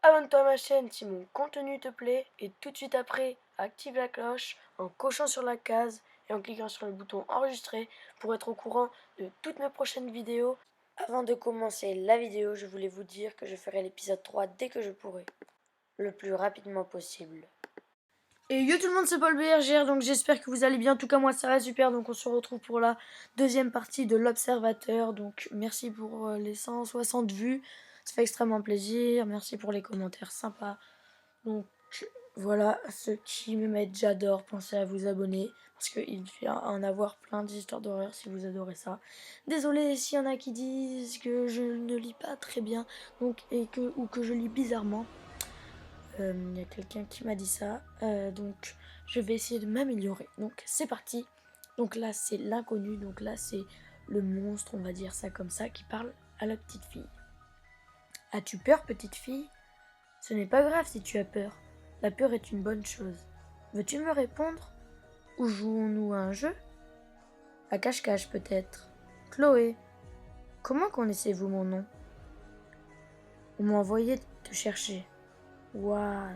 Abonne-toi à ma chaîne si mon contenu te plaît et tout de suite après, active la cloche en cochant sur la case et en cliquant sur le bouton enregistrer pour être au courant de toutes mes prochaines vidéos. Avant de commencer la vidéo, je voulais vous dire que je ferai l'épisode 3 dès que je pourrai, le plus rapidement possible. Et yo tout le monde, c'est Paul BRGR, donc j'espère que vous allez bien. En tout cas, moi ça va super. Donc on se retrouve pour la deuxième partie de l'Observateur. Donc merci pour les 160 vues, ça fait extrêmement plaisir. Merci pour les commentaires sympas. Donc voilà, ceux qui me mettent j'adore, pensez à vous abonner parce qu'il fait en avoir plein d'histoires d'horreur si vous adorez ça. Désolé s'il y en a qui disent que je ne lis pas très bien donc, ou que je lis bizarrement. Il y a quelqu'un qui m'a dit ça, donc je vais essayer de m'améliorer. Donc c'est parti. Donc là c'est l'inconnu, donc là c'est le monstre, on va dire ça comme ça, qui parle à la petite fille. As-tu peur, petite fille? Ce n'est pas grave si tu as peur. La peur est une bonne chose. Veux-tu me répondre? Ou jouons-nous à un jeu? À cache-cache peut-être. Chloé. Comment connaissez-vous mon nom? On m'a envoyé te chercher. What?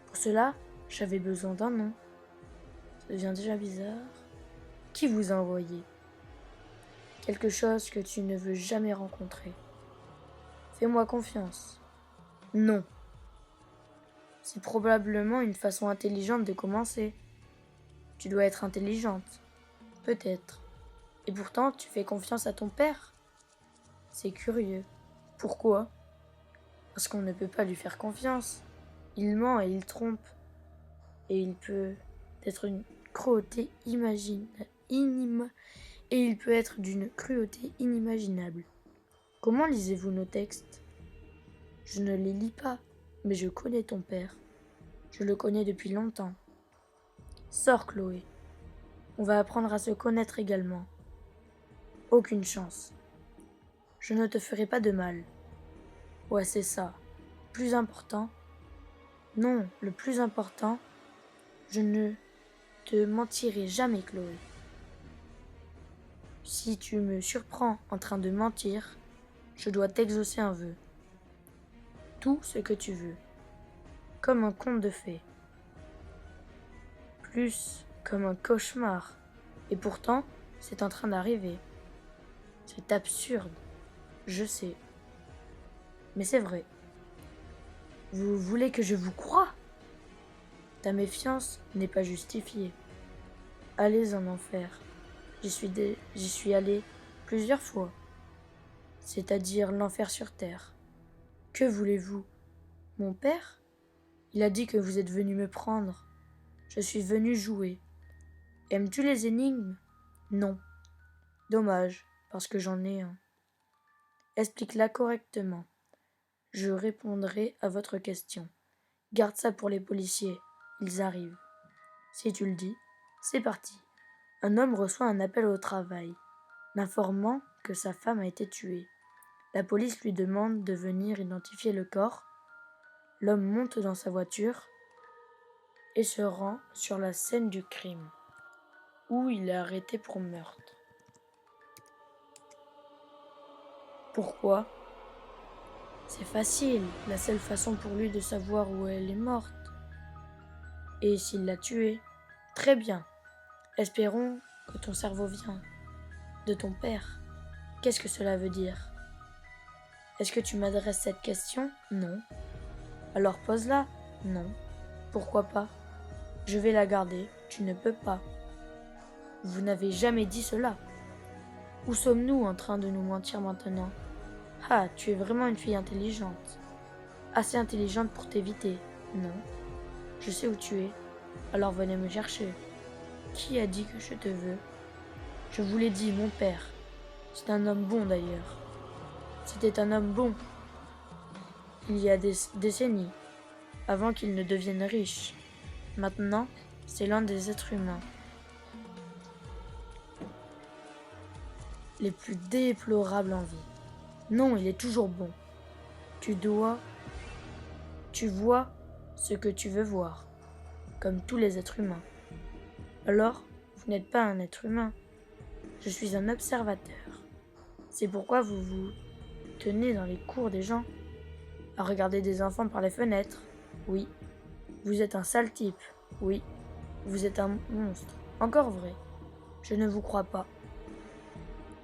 Pour cela, j'avais besoin d'un nom. Ça devient déjà bizarre. Qui vous a envoyé? Quelque chose que tu ne veux jamais rencontrer. Fais-moi confiance. Non. C'est probablement une façon intelligente de commencer. Tu dois être intelligente. Peut-être. Et pourtant, tu fais confiance à ton père? C'est curieux. Pourquoi? Parce qu'on ne peut pas lui faire confiance. Il ment et il trompe. Et il peut être une cruauté et il peut être d'une cruauté inimaginable. Comment lisez-vous nos textes? Je ne les lis pas, mais je connais ton père. Je le connais depuis longtemps. Sors, Chloé. On va apprendre à se connaître également. Aucune chance. Je ne te ferai pas de mal. Ouais, c'est ça. Plus important? Non, le plus important, je ne te mentirai jamais, Chloé. Si tu me surprends en train de mentir, je dois t'exaucer un vœu. Tout ce que tu veux. Comme un conte de fées. Plus comme un cauchemar. Et pourtant, c'est en train d'arriver. C'est absurde. Je sais. Mais c'est vrai. Vous voulez que je vous croie? Ta méfiance n'est pas justifiée. Allez en enfer. J'y suis allé plusieurs fois. C'est-à-dire l'enfer sur terre. Que voulez-vous? Mon père? Il a dit que vous êtes venu me prendre. Je suis venu jouer. Aimes-tu les énigmes? Non. Dommage, parce que j'en ai un. Explique-la correctement. Je répondrai à votre question. Garde ça pour les policiers. Ils arrivent. Si tu le dis, c'est parti. Un homme reçoit un appel au travail, l'informant que sa femme a été tuée. La police lui demande de venir identifier le corps. L'homme monte dans sa voiture et se rend sur la scène du crime, où il est arrêté pour meurtre. Pourquoi? C'est facile, la seule façon pour lui de savoir où elle est morte. Et s'il l'a tuée? Très bien. Espérons que ton cerveau vient de ton père. Qu'est-ce que cela veut dire? Est-ce que tu m'adresses cette question? Non. Alors pose-la? Non. Pourquoi pas? Je vais la garder. Tu ne peux pas. Vous n'avez jamais dit cela. Où sommes-nous en train de nous mentir maintenant? Ah, tu es vraiment une fille intelligente. Assez intelligente pour t'éviter. Non. Je sais où tu es. Alors venez me chercher. Qui a dit que je te veux? Je vous l'ai dit, mon père. C'est un homme bon d'ailleurs. C'était un homme bon. Il y a des décennies, avant qu'il ne devienne riche. Maintenant, c'est l'un des êtres humains les plus déplorables en vie. Non, il est toujours bon. Tu vois ce que tu veux voir, comme tous les êtres humains. Alors, vous n'êtes pas un être humain. Je suis un observateur. C'est pourquoi vous vous tenez dans les cours des gens. À regarder des enfants par les fenêtres? Oui. Vous êtes un sale type? Oui. Vous êtes un monstre? Encore vrai. Je ne vous crois pas.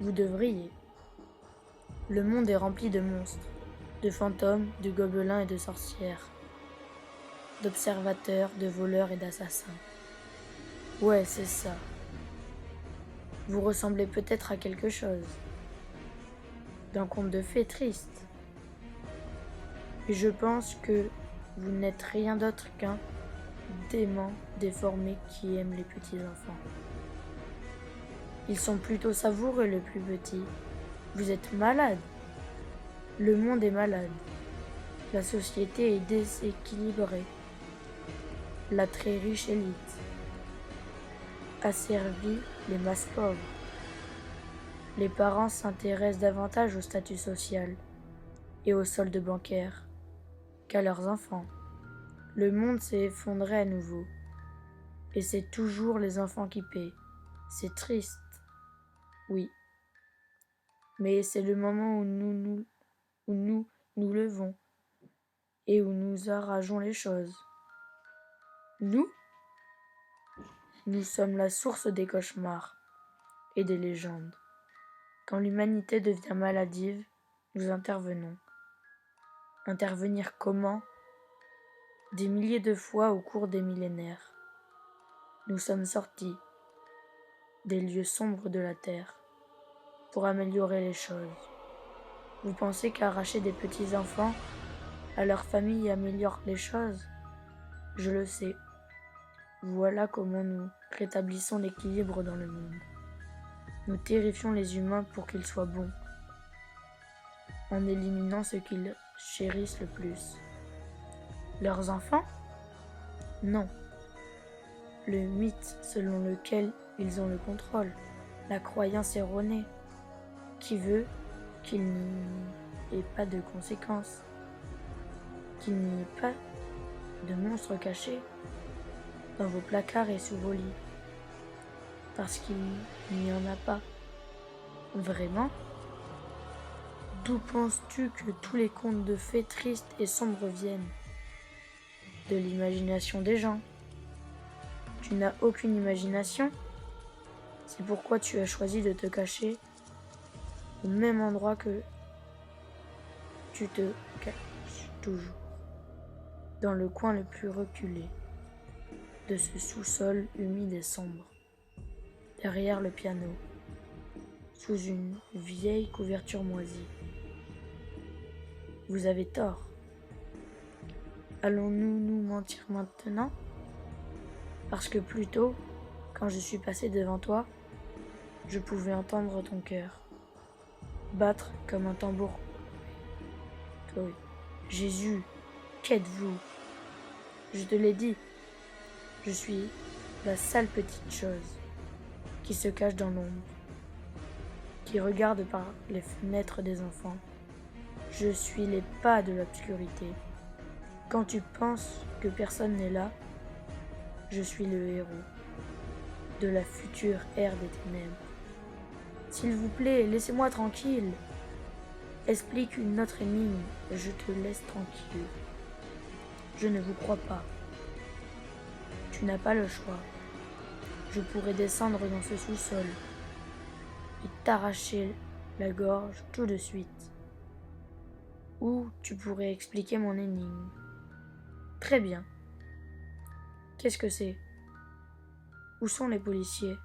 Vous devriez. Le monde est rempli de monstres, de fantômes, de gobelins et de sorcières, d'observateurs, de voleurs et d'assassins. Ouais, c'est ça. Vous ressemblez peut-être à quelque chose, d'un conte de fées triste. Et je pense que vous n'êtes rien d'autre qu'un dément déformé qui aime les petits enfants. Ils sont plutôt savoureux, les plus petits. Vous êtes malade. Le monde est malade. La société est déséquilibrée. La très riche élite asservit les masses pauvres. Les parents s'intéressent davantage au statut social et au solde bancaire qu'à leurs enfants. Le monde s'est effondré à nouveau. Et c'est toujours les enfants qui paient. C'est triste. Oui. Mais c'est le moment où nous levons et où nous arrangeons les choses. Nous sommes la source des cauchemars et des légendes. Quand l'humanité devient maladive, nous intervenons. Intervenir comment? Des milliers de fois au cours des millénaires. Nous sommes sortis des lieux sombres de la terre pour améliorer les choses. Vous pensez qu'arracher des petits enfants à leur famille améliore les choses? Je le sais. Voilà comment nous rétablissons l'équilibre dans le monde. Nous terrifions les humains pour qu'ils soient bons, en éliminant ce qu'ils chérissent le plus. Leurs enfants? Non. Le mythe selon lequel ils ont le contrôle, la croyance erronée, qui veut qu'il n'y ait pas de conséquences, qu'il n'y ait pas de monstres cachés dans vos placards et sous vos lits, parce qu'il n'y en a pas. Vraiment? D'où penses-tu que tous les contes de fées tristes et sombres viennent? De l'imagination des gens. Tu n'as aucune imagination? C'est pourquoi tu as choisi de te cacher au même endroit que tu te caches toujours, dans le coin le plus reculé de ce sous-sol humide et sombre, derrière le piano, sous une vieille couverture moisie. Vous avez tort. Allons-nous nous mentir maintenant? Parce que plus tôt, quand je suis passé devant toi, je pouvais entendre ton cœur battre comme un tambour. Chloé. Jésus, qu'êtes-vous? Je te l'ai dit, je suis la sale petite chose qui se cache dans l'ombre, qui regarde par les fenêtres des enfants. Je suis les pas de l'obscurité. Quand tu penses que personne n'est là, je suis le héros de la future ère des ténèbres. S'il vous plaît, laissez-moi tranquille. Explique une autre énigme, je te laisse tranquille. Je ne vous crois pas. Tu n'as pas le choix. Je pourrais descendre dans ce sous-sol et t'arracher la gorge tout de suite. Ou tu pourrais expliquer mon énigme. Très bien. Qu'est-ce que c'est? Où sont les policiers?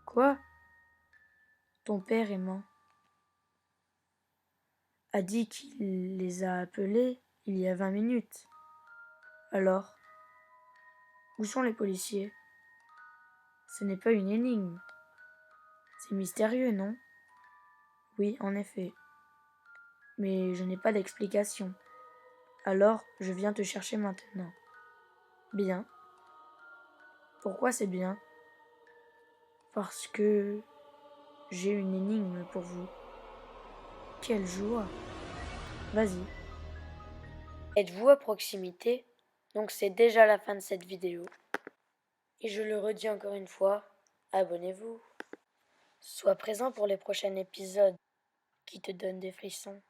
Quoi? Ton père aimant a dit qu'il les a appelés il y a 20 minutes. Alors, où sont les policiers? Ce n'est pas une énigme. C'est mystérieux, non? Oui, en effet. Mais je n'ai pas d'explication. Alors, je viens te chercher maintenant. Bien. Pourquoi c'est bien? Parce que j'ai une énigme pour vous. Quelle joie! Vas-y. Êtes-vous à proximité? Donc c'est déjà la fin de cette vidéo. Et je le redis encore une fois, abonnez-vous. Sois présent pour les prochains épisodes qui te donnent des frissons.